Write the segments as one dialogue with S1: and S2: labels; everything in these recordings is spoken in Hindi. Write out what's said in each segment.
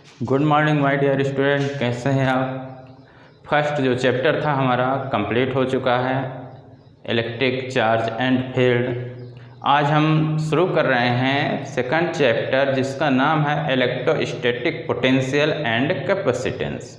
S1: Good morning my dear student, कैसे हैं आप। फर्स्ट जो चैप्टर था हमारा कंप्लीट हो चुका है, इलेक्ट्रिक चार्ज एंड फील्ड। आज हम शुरू कर रहे हैं सेकंड चैप्टर जिसका नाम है electrostatic potential and capacitance.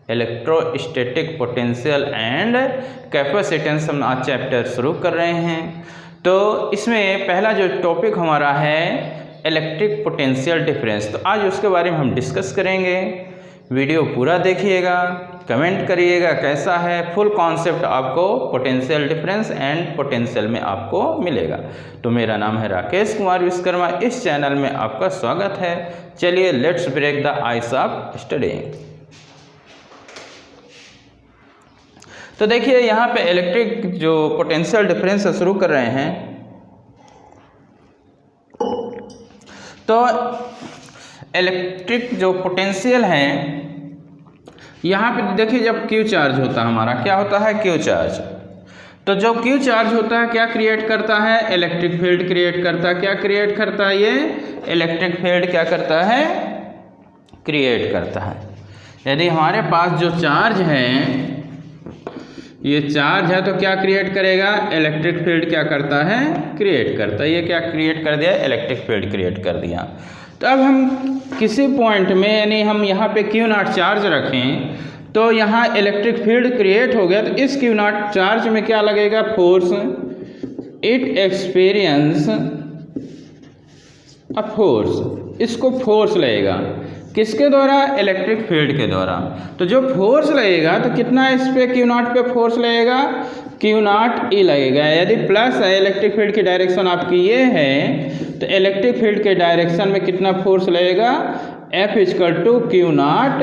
S1: Electrostatic potential and capacitance हम आज चैप्टर शुरू कर रहे हैं। तो इसमें पहला जो टॉपिक हमारा है इलेक्ट्रिक पोटेंशियल डिफरेंस, तो आज उसके बारे में हम डिस्कस करेंगे। वीडियो पूरा देखिएगा, कमेंट करिएगा कैसा है। फुल कॉन्सेप्ट आपको पोटेंशियल डिफरेंस एंड पोटेंशियल में आपको मिलेगा। तो मेरा नाम है राकेश कुमार विश्वकर्मा, इस चैनल में आपका स्वागत है। चलिए let's break the ice of studying. तो देखिए यहाँ पे इलेक्ट्रिक जो पोटेंशियल डिफरेंस से शुरू कर रहे हैं। तो इलेक्ट्रिक जो पोटेंशियल है यहाँ पे देखिए, जब क्यू चार्ज होता है हमारा, क्या होता है क्यू चार्ज। तो जो क्यू चार्ज होता है क्या क्रिएट करता है, इलेक्ट्रिक फील्ड क्रिएट करता है। क्या क्रिएट करता है, ये इलेक्ट्रिक फील्ड क्या करता है, क्रिएट करता है। यदि हमारे पास जो चार्ज है, ये चार्ज है, तो क्या क्रिएट करेगा, इलेक्ट्रिक फील्ड क्या करता है, क्रिएट करता है। ये क्या क्रिएट कर दिया, इलेक्ट्रिक फील्ड क्रिएट कर दिया। तो अब हम किसी पॉइंट में, यानी हम यहाँ पे क्यू नॉट चार्ज रखें तो यहाँ इलेक्ट्रिक फील्ड क्रिएट हो गया। तो इस क्यू नॉट चार्ज में क्या लगेगा, force. It experience a force, इसको फोर्स लगेगा किसके द्वारा, इलेक्ट्रिक फील्ड के द्वारा। तो जो फोर्स लगेगा तो कितना इस पे क्यू नॉट पे फोर्स लगेगा, क्यू नॉट ई लगेगा। यदि प्लस है, इलेक्ट्रिक फील्ड की डायरेक्शन आपकी ये है, तो इलेक्ट्रिक फील्ड के डायरेक्शन में कितना फोर्स लगेगा, F equal to Q naught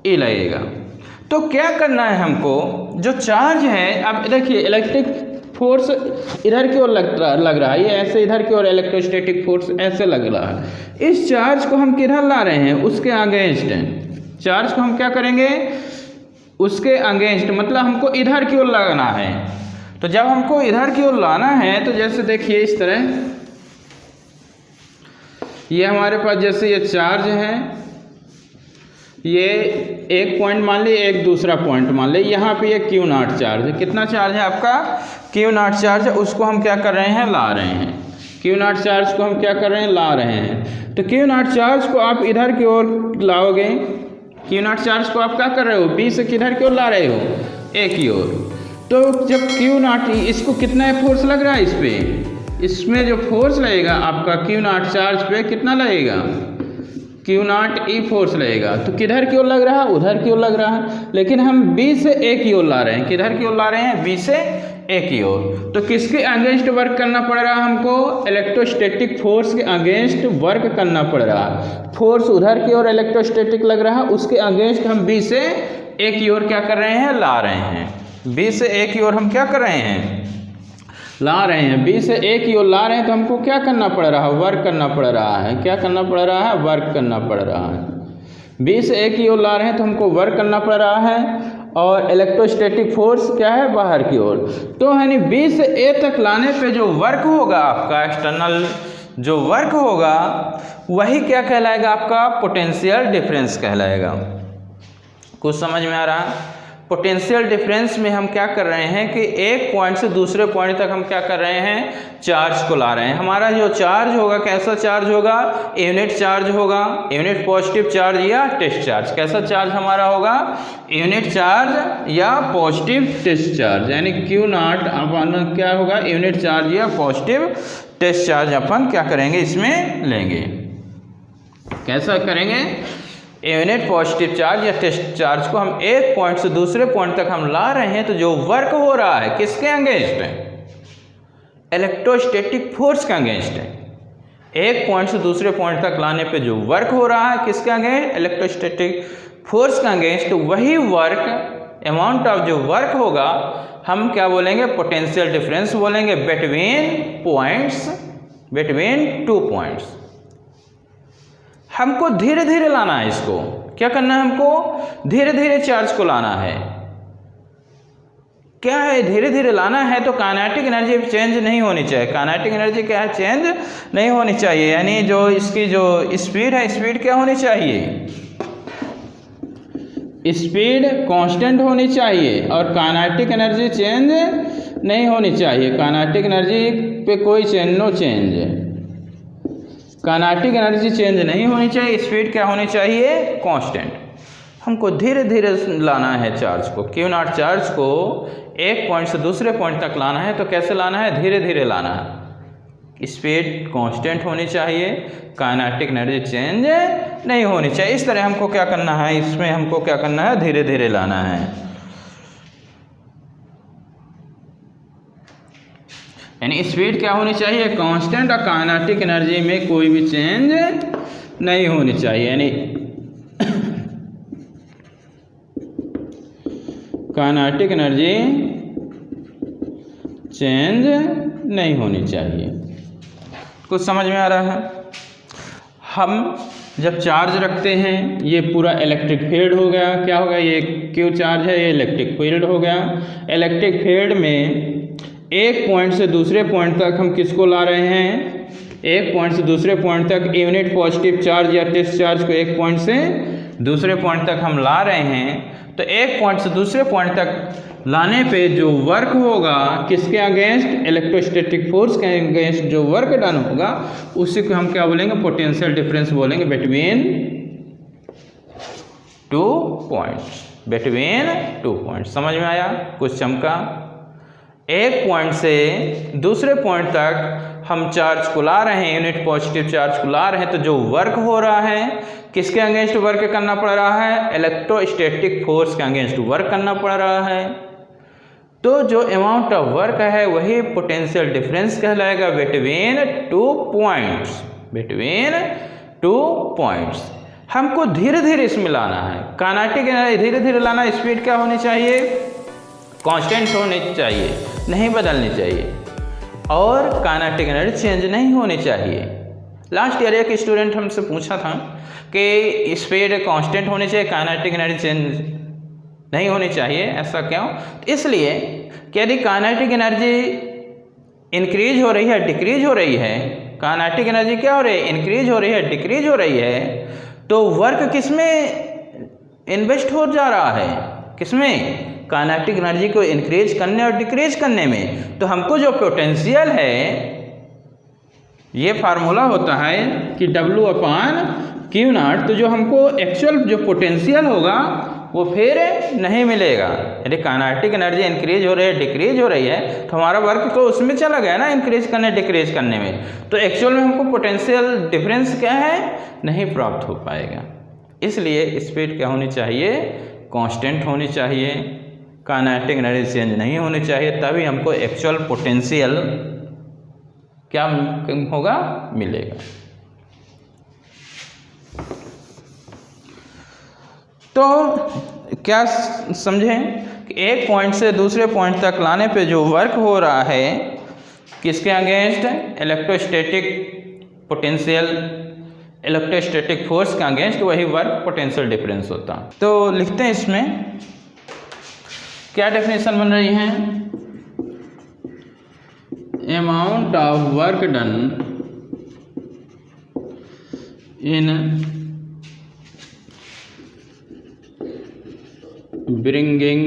S1: E लगेगा। तो क्या करना है हमको, जो चार्ज है, अब देखिए इलेक्ट्रिक फोर्स इधर की ओर लग रहा है, ये ऐसे इधर की ओर इलेक्ट्रोस्टैटिक फोर्स ऐसे लग रहा है। इस चार्ज को हम किधर ला रहे हैं, उसके अगेंस्ट। चार्ज को हम क्या करेंगे, उसके अगेंस्ट, मतलब हमको इधर की ओर लगाना है। तो जब हमको इधर की ओर लाना है तो जैसे देखिए इस तरह, ये हमारे पास जैसे ये चार्ज है, ये एक पॉइंट मान ली, एक दूसरा पॉइंट मान ली। यहाँ पे ये क्यू नॉट चार्ज है। कितना चार्ज है आपका, क्यू नॉट चार्ज है, उसको हम क्या कर रहे हैं, ला रहे हैं। क्यू नॉट चार्ज को हम क्या कर रहे हैं, ला रहे हैं। तो क्यू नॉट चार्ज को आप इधर की ओर लाओगे। क्यू नॉट चार्ज को आप क्या कर रहे हो, बी से किधर की ओर ला रहे हो, ए की ओर। तो जब क्यू नॉट, इसको कितना फोर्स लग रहा है इस पे, इसमें जो फोर्स लगेगा आपका क्यू नॉट चार्ज पे कितना लगेगा, क्यू नॉट ई फोर्स लगेगा। तो किधर की ओर लग रहा है, उधर की ओर लग रहा है, लेकिन हम बी से ए की ओर ला रहे हैं। किधर की ओर ला रहे हैं, बी से ए की ओर। तो किसके अगेंस्ट वर्क करना पड़ रहा है हमको, इलेक्ट्रोस्टैटिक फोर्स के अगेंस्ट वर्क करना पड़ रहा है। फोर्स उधर की ओर इलेक्ट्रोस्टैटिक लग रहा है, उसके अगेंस्ट हम बी से ए की ओर क्या कर रहे हैं, ला रहे हैं। बी से ए की ओर हम क्या कर रहे हैं, ला रहे हैं। बी से ए की ओर ला रहे हैं, तो हमको क्या करना पड़ रहा है, वर्क करना पड़ रहा है। क्या करना पड़ रहा है, वर्क करना पड़ रहा है। बी से ए की ओर ला रहे हैं तो हमको वर्क करना पड़ रहा है, और इलेक्ट्रोस्टैटिक फोर्स क्या है, बाहर की ओर। तो यानी बी से ए तक लाने पे जो वर्क होगा आपका, एक्सटर्नल जो वर्क होगा, वही क्या कहलाएगा, आपका पोटेंशियल डिफरेंस कहलाएगा। कुछ समझ में आ रहा है। पोटेंशियल डिफरेंस में हम क्या कर रहे हैं कि एक पॉइंट से दूसरे पॉइंट तक हम क्या कर रहे हैं, चार्ज को ला रहे हैं। हमारा जो चार्ज होगा कैसा चार्ज होगा, यूनिट चार्ज होगा, यूनिट पॉजिटिव चार्ज या टेस्ट चार्ज। कैसा चार्ज हमारा होगा, यूनिट चार्ज या पॉजिटिव टेस्ट चार्ज। यानी क्यू नॉट अपन क्या होगा, यूनिट चार्ज या पॉजिटिव टेस्ट चार्ज अपन क्या करेंगे, इसमें लेंगे। कैसा करेंगे, यूनिट पॉजिटिव चार्ज या टेस्ट चार्ज को हम एक पॉइंट से दूसरे पॉइंट तक हम ला रहे हैं। तो जो वर्क हो रहा है किसके अगेंस्ट है, इलेक्ट्रोस्टैटिक फोर्स के अगेंस्ट है। एक पॉइंट से दूसरे पॉइंट तक लाने पे जो वर्क हो रहा है किसके अगेंस्ट, इलेक्ट्रोस्टैटिक फोर्स के अगेंस्ट। वही वर्क, अमाउंट ऑफ जो वर्क होगा, हम क्या बोलेंगे, पोटेंशियल डिफरेंस बोलेंगे बिटवीन पॉइंट्स बिटवीन 2 पॉइंट्स। हमको धीरे धीरे लाना है इसको। क्या करना है हमको? धीरे धीरे चार्ज को लाना है। क्या है? धीरे धीरे लाना है तो काइनेटिक एनर्जी चेंज नहीं होनी चाहिए। काइनेटिक एनर्जी क्या है? चेंज नहीं होनी चाहिए, यानी जो इसकी जो स्पीड है, स्पीड क्या होनी चाहिए? स्पीड कांस्टेंट होनी चाहिए और काइनेटिक एनर्जी चेंज नहीं होनी चाहिए। काइनेटिक एनर्जी पे कोई change, no change. Kinetic energy change नहीं होनी चाहिए, स्पीड क्या होनी चाहिए? कांस्टेंट। हमको धीरे धीरे लाना है चार्ज को। क्यू नॉट चार्ज को एक पॉइंट से दूसरे पॉइंट तक लाना है तो कैसे लाना है? धीरे धीरे लाना है। स्पीड कांस्टेंट होनी चाहिए, काइनेटिक एनर्जी चेंज नहीं होनी चाहिए। इस तरह हमको क्या करना है? इसमें हमको क्या करना है? धीरे धीरे लाना है। यानी स्पीड क्या होनी चाहिए? कांस्टेंट, और काइनेटिक एनर्जी में कोई भी चेंज नहीं होनी चाहिए, यानी काइनेटिक एनर्जी चेंज नहीं होनी चाहिए। कुछ समझ में आ रहा है? हम जब चार्ज रखते हैं, ये पूरा इलेक्ट्रिक फील्ड हो गया। क्या हो गया? ये क्यू चार्ज है, ये इलेक्ट्रिक फील्ड हो गया। इलेक्ट्रिक फील्ड में एक पॉइंट से दूसरे पॉइंट तक हम किसको ला रहे हैं? एक पॉइंट से दूसरे पॉइंट तक यूनिट पॉजिटिव चार्ज या टेस्ट चार्ज को एक पॉइंट से दूसरे पॉइंट तक हम ला रहे हैं। तो एक पॉइंट से दूसरे पॉइंट तक लाने पे जो वर्क होगा किसके अगेंस्ट? इलेक्ट्रोस्टैटिक फोर्स के अगेंस्ट जो वर्क डन होगा उसी को हम क्या बोलेंगे? पोटेंशियल डिफरेंस बोलेंगे बिटवीन 2 पॉइंट्स। Between 2 points. समझ में आया? कुछ चमका? एक पॉइंट से दूसरे पॉइंट तक हम चार्ज को ला रहे हैं, यूनिट पॉजिटिव चार्ज को ला रहे हैं, तो जो वर्क हो रहा है किसके अगेंस्ट वर्क करना पड़ रहा है? इलेक्ट्रोस्टैटिक फोर्स के अगेंस्ट वर्क करना पड़ रहा है। तो जो अमाउंट ऑफ वर्क है वही पोटेंशियल डिफरेंस कहलाएगा बिटवीन 2 पॉइंट्स। Between 2 points. हमको धीरे धीरे इसमें लाना है। काइनेटिक एनर्जी धीरे धीरे लाना। स्पीड क्या होनी चाहिए? कांस्टेंट होनी चाहिए, नहीं बदलनी चाहिए, और काइनेटिक एनर्जी चेंज नहीं होनी चाहिए। लास्ट ईयर एक स्टूडेंट हमसे पूछा था कि स्पीड कांस्टेंट होनी चाहिए, काइनेटिक एनर्जी चेंज नहीं होनी चाहिए, ऐसा क्यों? इसलिए कि यदि काइनेटिक एनर्जी इंक्रीज हो रही है, डिक्रीज हो रही है, काइनेटिक एनर्जी क्या हो रही है? इंक्रीज हो रही है, डिक्रीज हो रही है, तो वर्क किसमें इन्वेस्ट हो जा रहा है? किसमें? काइनेटिक एनर्जी को इंक्रीज करने और डिक्रीज करने में। तो हमको जो पोटेंशियल है, ये फार्मूला होता है कि W/Q0, तो जो हमको एक्चुअल जो पोटेंशियल होगा वो फिर नहीं मिलेगा। यदि काइनेटिक एनर्जी इंक्रीज हो रही है, डिक्रीज हो रही है, तो हमारा वर्क तो उसमें चला गया ना, इंक्रीज करने डिक्रीज करने में। तो एक्चुअल में हमको पोटेंशियल डिफरेंस क्या है? नहीं प्राप्त हो पाएगा। इसलिए स्पीड क्या होनी चाहिए? कांस्टेंट होनी चाहिए, काइनेटिक एनर्जी चेंज नहीं होनी चाहिए, तभी हमको एक्चुअल पोटेंशियल क्या होगा? मिलेगा। तो क्या समझें कि एक पॉइंट से दूसरे पॉइंट तक लाने पे जो वर्क हो रहा है किसके against? Electrostatic potential, electrostatic force के अगेंस्ट वही वर्क पोटेंशियल डिफरेंस होता। तो लिखते हैं इसमें क्या डेफिनेशन बन रही है? Amount of work done in bringing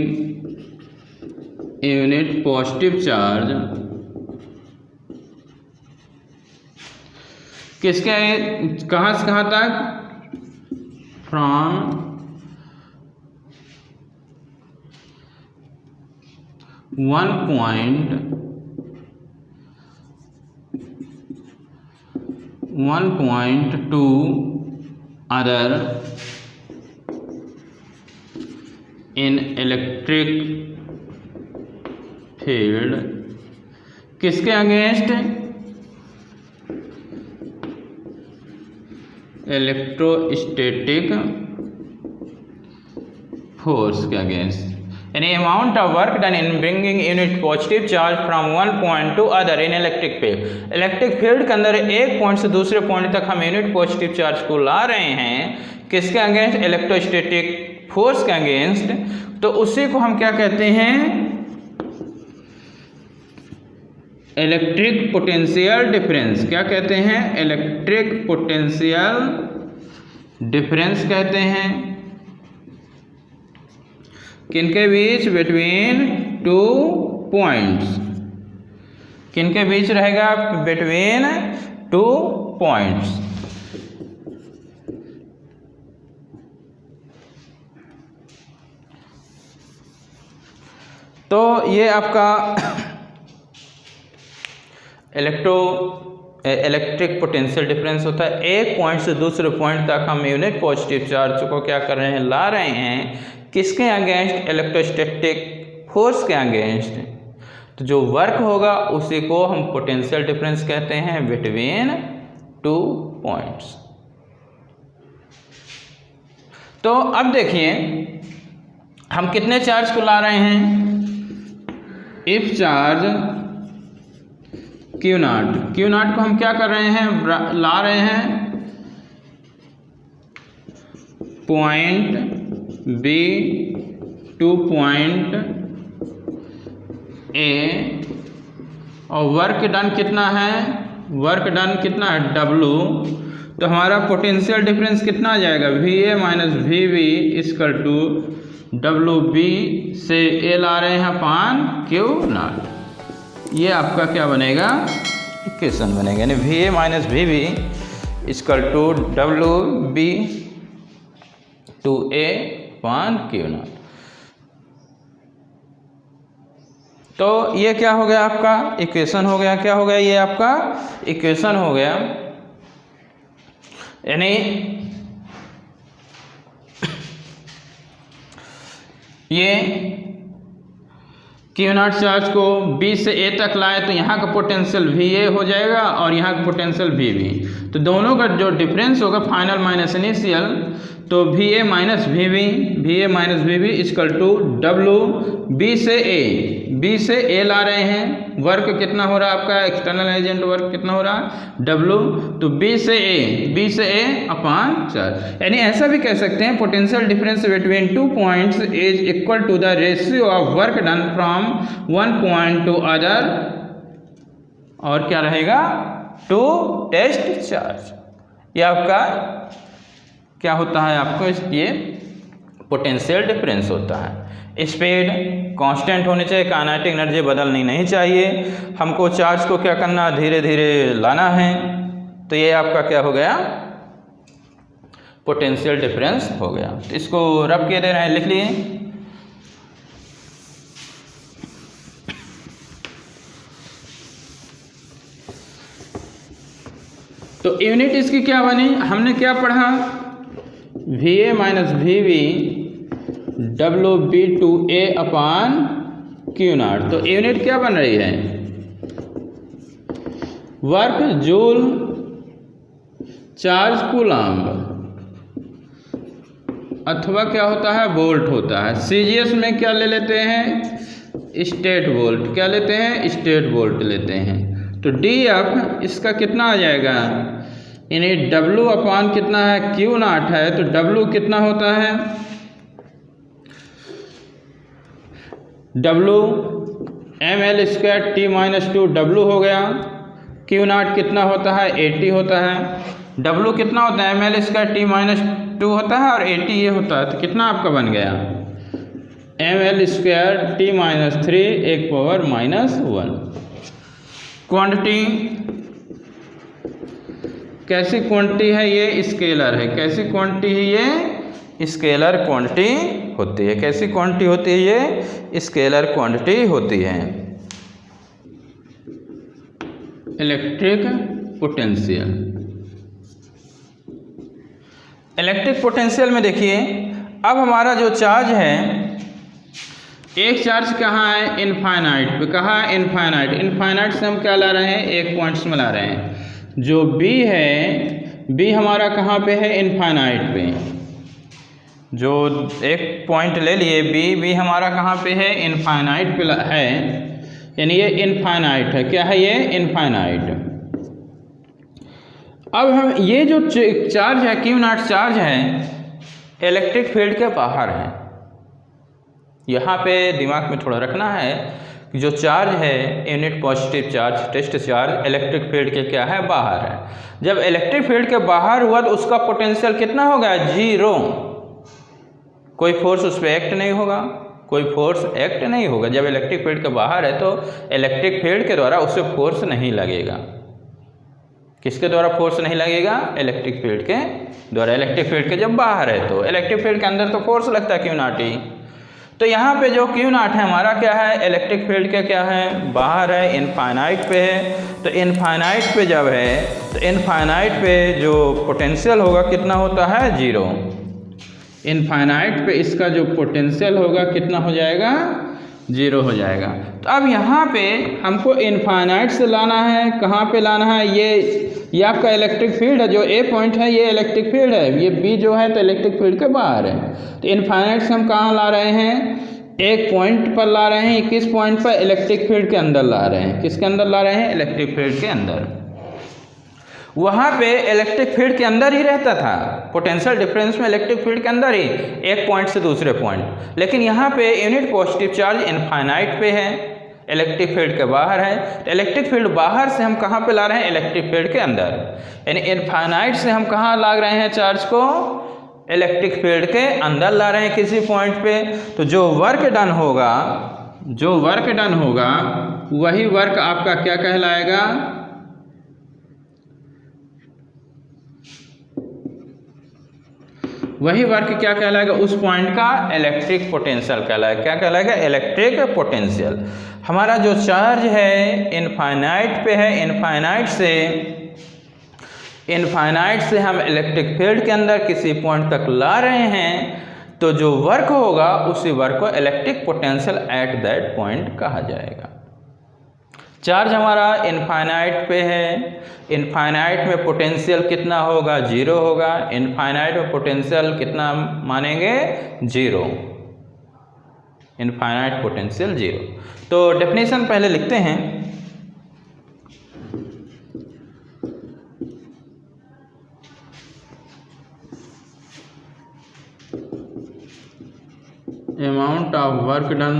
S1: unit positive charge किसके, कहाँ से कहाँ तक? From 1 point to other in electric field किसके अगेंस्ट? इलेक्ट्रोस्टैटिक फोर्स के अगेंस्ट। यानी amount of work done in bringing unit positive charge from one point to other in electric field. Electric field के अंदर एक पॉइंट से दूसरे पॉइंट तक हम यूनिट पॉजिटिव चार्ज को ला रहे हैं, किसके अगेंस्ट? इलेक्ट्रोस्टैटिक फोर्स के अगेंस्ट। तो उसी को हम क्या कहते हैं? Electric potential difference. क्या कहते हैं? इलेक्ट्रिक पोटेंशियल डिफरेंस कहते हैं। किनके बीच? Between two points. किनके बीच रहेगा? Between two points. तो ये आपका इलेक्ट्रिक पोटेंशियल डिफरेंस होता है। एक पॉइंट से दूसरे पॉइंट तक हम यूनिट पॉजिटिव चार्ज को क्या कर रहे हैं? ला रहे हैं, किसके अगेंस्ट? इलेक्ट्रोस्टैटिक फोर्स के अगेंस्ट। तो जो वर्क होगा उसी को हम पोटेंशियल डिफरेंस कहते हैं बिटवीन टू पॉइंट्स। तो अब देखिए हम कितने चार्ज को ला रहे हैं? If charge Q not, Q not को हम क्या कर रहे हैं? ला रहे हैं point B two point A, और वर्क डन कितना है? वर्क डन कितना है? W। तो हमारा पोटेंशियल डिफरेंस कितना आ जाएगा? VA minus VB equal to WB से A ला रहे हैं अपान Q नॉट। ये आपका क्या बनेगा? इक्वेशन बनेगा, यानी VA minus VB equal to WB to A upon Q naught. तो ये क्या हो गया? आपका इक्वेशन हो गया। क्या हो गया? ये आपका इक्वेशन हो गया। यानी ये Q नॉट चार्ज को B से A तक लाए तो यहाँ का पोटेंशियल VA हो जाएगा और यहाँ का पोटेंशियल VB। तो दोनों का जो डिफरेंस होगा फाइनल माइनस इनिशियल, तो VA minus VB equal to WB से A। B से A ला रहे हैं, वर्क कितना हो रहा है आपका? एक्सटर्नल एजेंट वर्क कितना हो रहा है? W। तो B से A अपान 4। यानी ऐसा भी कह सकते हैं potential difference between two points is equal to the ratio of work done from one point to other, और क्या रहेगा? To test charge. ये आपका क्या होता है? आपको ये पोटेंशियल डिफरेंस होता है। स्पीड कांस्टेंट होनी चाहिए, काइनेटिक एनर्जी बदलनी नहीं चाहिए। हमको चार्ज को क्या करना? धीरे धीरे लाना है। तो ये आपका क्या हो गया? पोटेंशियल डिफरेंस हो गया। तो इसको रब के दे रहे हैं, लिख लिए। तो यूनिट इसकी क्या बनी? हमने क्या पढ़ा? VA minus VB WB to A upon Q naught. तो यूनिट क्या बन रही है? वर्क जूल चार्ज कूलम्ब, अथवा क्या होता है? वोल्ट होता है। CGS में क्या ले लेते हैं? State volt. क्या लेते हैं? स्टेट वोल्ट लेते हैं। तो DF इसका कितना आ जाएगा? यानी W अपान कितना है? Q नॉट है, तो W कितना होता है? W ml square T minus 2 W हो गया। Q नॉट कितना होता है? 80 होता है। W कितना होता है? ml स्क्वायर T माइनस 2 होता है और 80 ये होता है। तो कितना आपका बन गया? ml स्क्वायर T माइनस 3 एक पावर माइनस 1। क्वांटिटी कैसी क्वांटिटी है? ये स्केलर है। कैसी क्वांटिटी है? ये स्केलर क्वांटिटी होती है। कैसी क्वांटिटी होती है? ये स्केलर क्वांटिटी होती है। Electric potential. इलेक्ट्रिक पोटेंशियल में देखिए, अब हमारा जो चार्ज है, एक चार्ज कहाँ है? इनफाइनाइट पे। कहाँ है? इनफाइनाइट। इनफाइनाइट से हम क्या ला रहे हैं? एक पॉइंट्स में ला रहे हैं। जो B है, B हमारा कहाँ पे है? इनफाइनाइट पे। जो एक पॉइंट ले लिए बी हमारा कहाँ पे है, इनफाइनाइट पे है, यानी ये इनफाइनाइट है। क्या है ये, इनफाइनाइट। अब हम ये जो चार्ज है, क्यू नॉट चार्ज है, इलेक्ट्रिक फील्ड के बाहर है। यहाँ पे दिमाग में थोड़ा रखना है कि जो चार्ज है unit positive charge, test charge, electric field के क्या है, बाहर है। जब इलेक्ट्रिक फील्ड के बाहर हुआ तो उसका पोटेंशियल कितना होगा, 0। कोई फोर्स उस पर एक्ट नहीं होगा, कोई फोर्स एक्ट नहीं होगा। जब इलेक्ट्रिक फील्ड के बाहर है तो इलेक्ट्रिक फील्ड के द्वारा उसे फोर्स नहीं लगेगा। किसके द्वारा फोर्स नहीं लगेगा, इलेक्ट्रिक फील्ड के द्वारा। इलेक्ट्रिक फील्ड के जब बाहर है तो इलेक्ट्रिक फील्ड के अंदर तो फोर्स लगता है, क्यू नॉट ही। तो यहाँ पे जो क्यू नॉट है हमारा क्या है, इलेक्ट्रिक फील्ड के क्या है, बाहर है, इनफाइनाइट पे है। तो इनफाइनाइट पे जब है तो इनफाइनाइट पे जो पोटेंशियल होगा कितना होता है, 0। इनफाइनाइट पे इसका जो पोटेंशियल होगा कितना हो जाएगा, 0 हो जाएगा। तो अब यहाँ पे हमको इनफाइनाइट से लाना है, कहाँ पे लाना है, ये आपका इलेक्ट्रिक फील्ड है। जो ए पॉइंट है ये इलेक्ट्रिक फील्ड है, ये बी जो है तो इलेक्ट्रिक फील्ड के बाहर है। तो इनफाइनाइट से हम कहाँ ला रहे हैं, एक पॉइंट पर ला रहे हैं। किस पॉइंट पर, इलेक्ट्रिक फील्ड के अंदर ला रहे हैं। किसके अंदर ला रहे हैं, इलेक्ट्रिक फील्ड के अंदर। वहाँ पे इलेक्ट्रिक फील्ड के अंदर ही रहता था, पोटेंशियल डिफरेंस में इलेक्ट्रिक फील्ड के अंदर ही, एक पॉइंट से दूसरे पॉइंट। लेकिन यहाँ पे यूनिट पॉजिटिव चार्ज इनफाइनाइट पे है, इलेक्ट्रिक फील्ड के बाहर है। तो इलेक्ट्रिक फील्ड बाहर से हम कहाँ पे ला रहे हैं, इलेक्ट्रिक फील्ड के अंदर। यानी इनफाइनाइट से हम कहाँ ला रहे हैं चार्ज को, इलेक्ट्रिक फील्ड के अंदर ला रहे हैं किसी पॉइंट पे। तो जो वर्क डन होगा वही वर्क आपका क्या कहलाएगा, वही वर्क क्या कहलाएगा, उस पॉइंट का इलेक्ट्रिक पोटेंशियल कहलाएगा। क्या कहलाएगा, इलेक्ट्रिक पोटेंशियल। हमारा जो चार्ज है इनफाइनाइट पे है, इनफाइनाइट से हम इलेक्ट्रिक फील्ड के अंदर किसी पॉइंट तक ला रहे हैं, तो जो वर्क होगा उसी वर्क को electric potential at that point कहा जाएगा। चार्ज हमारा इनफाइनाइट पे है, इनफाइनाइट में पोटेंशियल कितना होगा, 0 होगा। इनफाइनाइट में पोटेंशियल कितना मानेंगे, 0। Infinite potential 0। तो डेफिनेशन पहले लिखते हैं। Amount of work done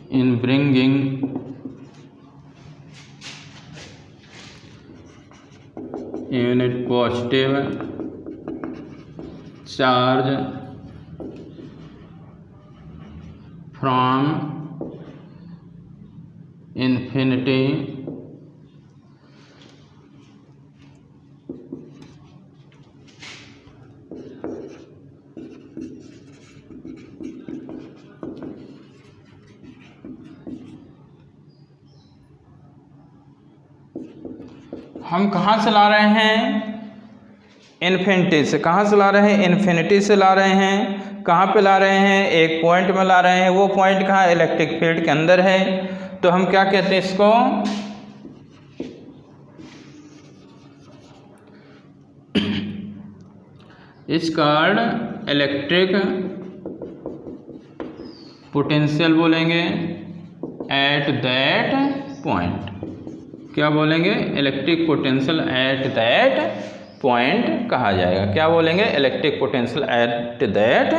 S1: in bringing unit positive charge from infinity हम कहाँ से ला रहे हैं, इन्फिनिटी से। कहाँ से ला रहे हैं, इन्फिनिटी से ला रहे हैं। कहाँ पे ला रहे हैं, एक पॉइंट में ला रहे हैं। वो पॉइंट कहाँ, इलेक्ट्रिक फील्ड के अंदर है। तो हम क्या कहते हैं इसको, इट्स कॉल्ड इलेक्ट्रिक पोटेंशियल बोलेंगे एट दैट पॉइंट। क्या बोलेंगे, electric potential at that point कहा जाएगा। क्या बोलेंगे, electric potential at that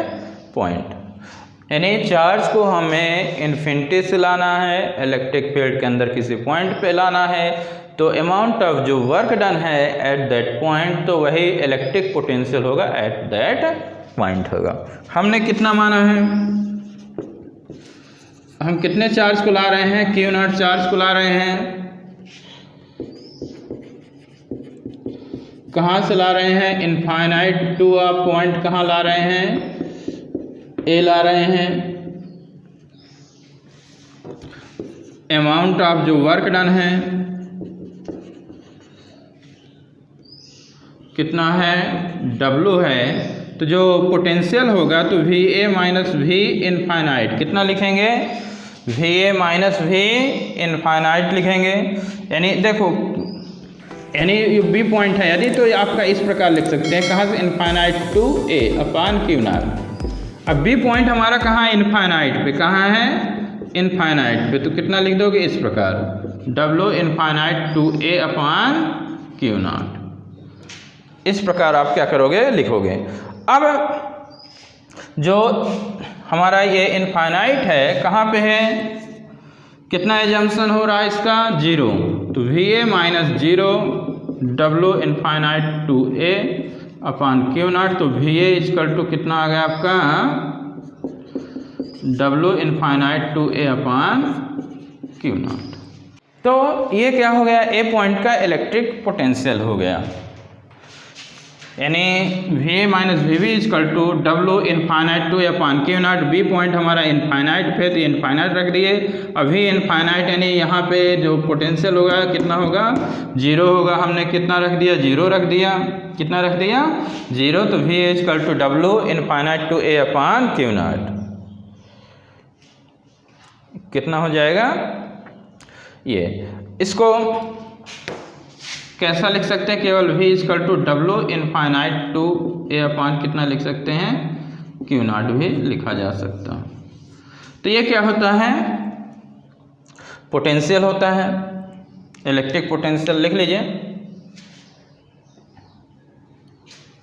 S1: point. यानी चार्ज को हमें इन्फिनिटी से लाना है, इलेक्ट्रिक फील्ड के अंदर किसी पॉइंट पे लाना है, तो अमाउंट ऑफ जो वर्क डन है एट दैट पॉइंट, तो वही इलेक्ट्रिक पोटेंशियल होगा एट दैट पॉइंट होगा। हमने कितना माना है, हम कितने चार्ज को ला रहे हैं, क्यू नॉट चार्ज को ला रहे हैं। कहाँ से ला रहे हैं, इनफाइनाइट टू अ पॉइंट कहाँ ला रहे हैं, ए ला रहे हैं। अमाउंट ऑफ जो वर्क डन है कितना है, W है। तो जो पोटेंशियल होगा तो VA माइनस V इनफाइनाइट कितना लिखेंगे, VA माइनस V इनफाइनाइट लिखेंगे। यानी देखो यानी बी पॉइंट है यदि, तो आपका इस प्रकार लिख सकते हैं, कहाँ से, infinite to A upon Q naught. अब बी पॉइंट हमारा कहाँ है, इनफाइनाइट पे, कहाँ है, इनफाइनाइट पे, तो कितना लिख दोगे इस प्रकार, W infinite to A upon Q naught. इस प्रकार आप क्या करोगे, लिखोगे। अब जो हमारा ये इनफाइनाइट है कहाँ पे है, कितना एजम्पशन हो रहा है इसका, 0, तो V A minus 0 W infinite to A upon Q naught, तो वी ए इक्वल टू कितना आ गया आपका, W infinite to A upon Q naught. तो ये क्या हो गया, ए पॉइंट का इलेक्ट्रिक पोटेंशियल हो गया, यानी V A minus V B equal to W infinite to A upon Q naught. B point हमारा इनफाइनाइट पे, तो इनफाइनाइट रख दिए। अभी इनफाइनाइट यानी यहाँ पे जो पोटेंशियल होगा कितना होगा, 0 होगा, हमने कितना रख दिया, 0 रख दिया, कितना रख दिया, 0, तो V A equal to W infinite to A upon Q naught, कितना हो जाएगा ये। इसको कैसा लिख सकते हैं, केवल v equal to W infinite to A upon कितना लिख सकते हैं, क्यू नॉट भी लिखा जा सकता है। तो ये क्या होता है, पोटेंशियल होता है, इलेक्ट्रिक पोटेंशियल लिख लीजिए,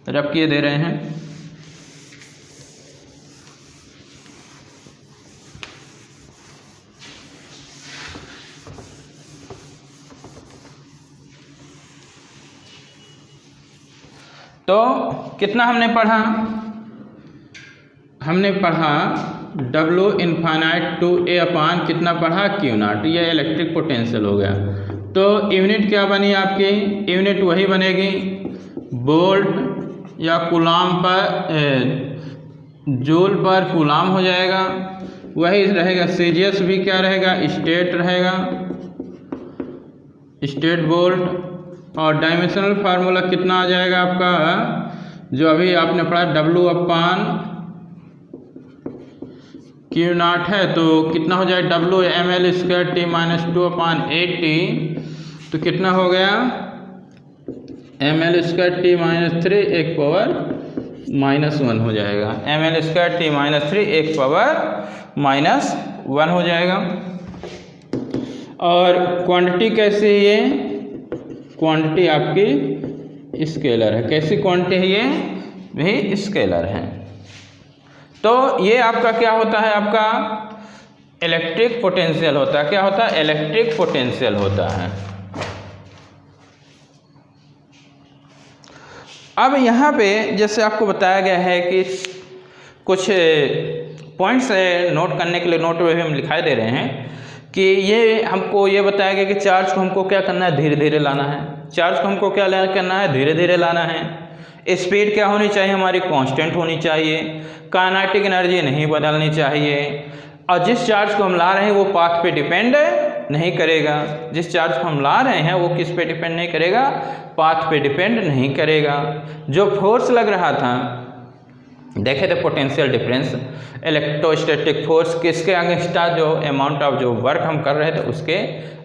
S1: रब किए दे रहे हैं। तो कितना हमने पढ़ा, हमने पढ़ा डब्लो इनफाइनाइट टू ए अपान कितना पढ़ा, क्यू नॉट, ये इलेक्ट्रिक पोटेंशियल हो गया। तो यूनिट क्या बनी आपकी, यूनिट वही बनेगी, वोल्ट या कूलाम पर, जूल पर कूलाम हो जाएगा, वही रहेगा। सीजीएस भी क्या रहेगा, स्टेट रहेगा, स्टेट वोल्ट। और डायमेंशनल फार्मूला कितना आ जाएगा आपका, जो अभी आपने पढ़ा, डब्लू अपान क्यू नॉट है, तो कितना हो जाएगा, W M L square T minus 2 upon 8t, तो कितना हो गया, M L square T minus 3 एक पावर -1 हो जाएगा, M L square T minus 3 एक पावर -1 हो जाएगा। और क्वांटिटी कैसी है, ये क्वांटिटी आपकी स्केलर है, कैसी क्वांटिटी है, ये भी स्केलर है। तो ये आपका क्या होता है, आपका इलेक्ट्रिक पोटेंशियल होता है, क्या होता है, इलेक्ट्रिक पोटेंशियल होता है। अब यहाँ पे जैसे आपको बताया गया है कि कुछ पॉइंट्स नोट करने के लिए नोट में हम लिखाई दे रहे हैं कि ये हमको ये बताया गया कि चार्ज को हमको क्या करना है, धीरे धीरे लाना है। चार्ज को हमको क्या करना है, धीरे धीरे लाना है। स्पीड क्या होनी चाहिए, हमारी कांस्टेंट होनी चाहिए। काइनेटिक एनर्जी नहीं बदलनी चाहिए। और जिस चार्ज को हम ला रहे हैं वो पाथ पे डिपेंड नहीं करेगा। जिस चार्ज को हम ला रहे हैं वो किस पे डिपेंड नहीं करेगा, पाथ पे डिपेंड नहीं करेगा। जो फोर्स लग रहा था, देखे थे पोटेंशियल डिफरेंस, इलेक्ट्रोस्टैटिक फोर्स किसके अगेंस्ट था, जो अमाउंट ऑफ जो वर्क हम कर रहे थे उसके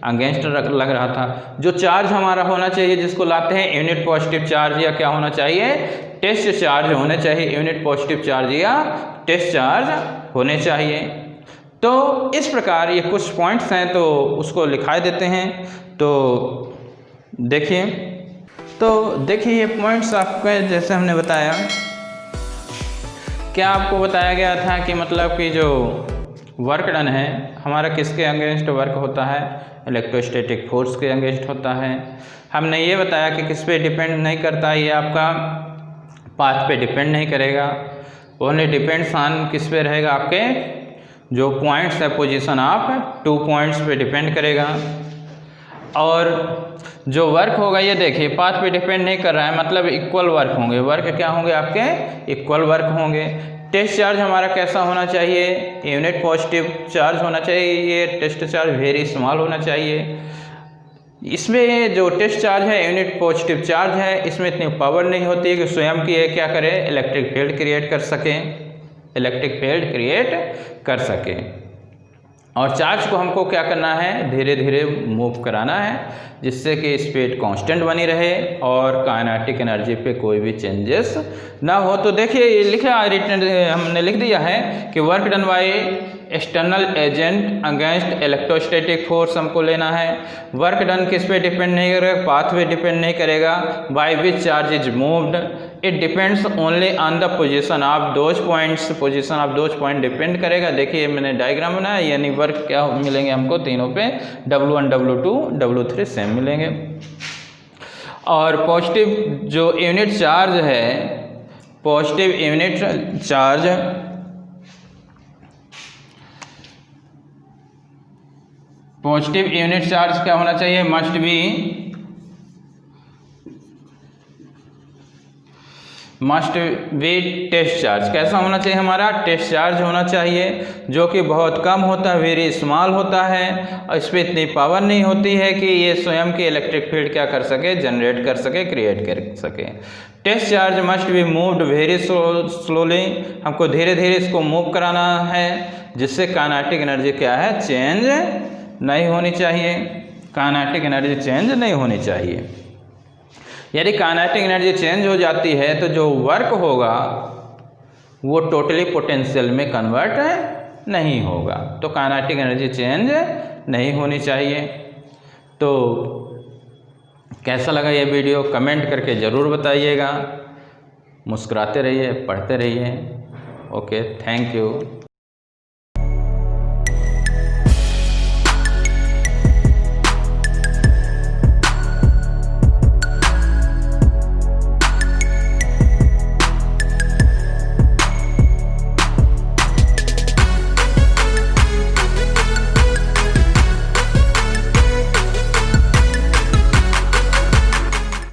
S1: अगेंस्ट लग रहा था। जो चार्ज हमारा होना चाहिए जिसको लाते हैं, यूनिट पॉजिटिव चार्ज या क्या होना चाहिए, टेस्ट चार्ज होने चाहिए। यूनिट पॉजिटिव चार्ज या टेस्ट चार्ज होने चाहिए। तो इस प्रकार ये कुछ पॉइंट्स हैं, तो उसको लिखाई देते हैं। तो देखिए, ये पॉइंट्स आपको जैसे हमने बताया, क्या आपको बताया गया था कि मतलब कि जो वर्क डन है हमारा किसके अगेंस्ट वर्क होता है, इलेक्ट्रोस्टैटिक फोर्स के अगेंस्ट होता है। हमने ये बताया कि किस पे डिपेंड नहीं करता, ये आपका पाथ पे डिपेंड नहीं करेगा, ओनली डिपेंड्स ऑन किस पे रहेगा, आपके जो पॉइंट्स है, पोजीशन ऑफ 2 पॉइंट्स पे डिपेंड करेगा। और जो वर्क होगा, ये देखिए पाथ पे डिपेंड नहीं कर रहा है, मतलब इक्वल वर्क होंगे। वर्क क्या होंगे आपके, इक्वल वर्क होंगे। टेस्ट चार्ज हमारा कैसा होना चाहिए, यूनिट पॉजिटिव चार्ज होना चाहिए। ये टेस्ट चार्ज वेरी स्मॉल होना चाहिए। इसमें जो टेस्ट चार्ज है, यूनिट पॉजिटिव चार्ज है, इसमें इतनी पावर नहीं होती है कि स्वयं की ये क्या करे, इलेक्ट्रिक फील्ड क्रिएट कर सके, इलेक्ट्रिक फील्ड क्रिएट कर सके। और चार्ज को हमको क्या करना है, धीरे धीरे मूव कराना है, जिससे कि स्पीड कांस्टेंट बनी रहे और काइनेटिक एनर्जी पे कोई भी चेंजेस ना हो। तो देखिए ये लिखा हमने लिख दिया है कि work done by external agent against electrostatic force हमको लेना है। वर्क डन किस पे डिपेंड नहीं करेगा, पाथ पे डिपेंड नहीं करेगा। By which charge is moved, it depends only on the position of those points, position of those point depend करेगा। देखिए मैंने डायग्राम बनाया, यानी वर्क क्या मिलेंगे हमको तीनों पे, W1 W2 W3 सेम मिलेंगे। और पॉजिटिव जो यूनिट चार्ज है, पॉजिटिव यूनिट चार्ज क्या होना चाहिए, मस्ट बी टेस्ट चार्ज। कैसा होना चाहिए हमारा, टेस्ट चार्ज होना चाहिए, जो कि बहुत कम होता है, वेरी स्मॉल होता है, और इस पर इतनी पावर नहीं होती है कि ये स्वयं की इलेक्ट्रिक फील्ड क्या कर सके, जनरेट कर सके, क्रिएट कर सके। Test charge must be moved very slowly, हमको धीरे धीरे इसको मूव कराना है, जिससे काइनेटिक एनर्जी क्या है, चेंज नहीं होनी चाहिए, काइनेटिक एनर्जी चेंज नहीं होनी चाहिए। यदि काइनेटिक एनर्जी चेंज हो जाती है तो जो वर्क होगा वो टोटली पोटेंशियल में कन्वर्ट नहीं होगा, तो काइनेटिक एनर्जी चेंज नहीं होनी चाहिए। तो कैसा लगा ये वीडियो, कमेंट करके ज़रूर बताइएगा। मुस्कुराते रहिए, पढ़ते रहिए। Okay, thank you.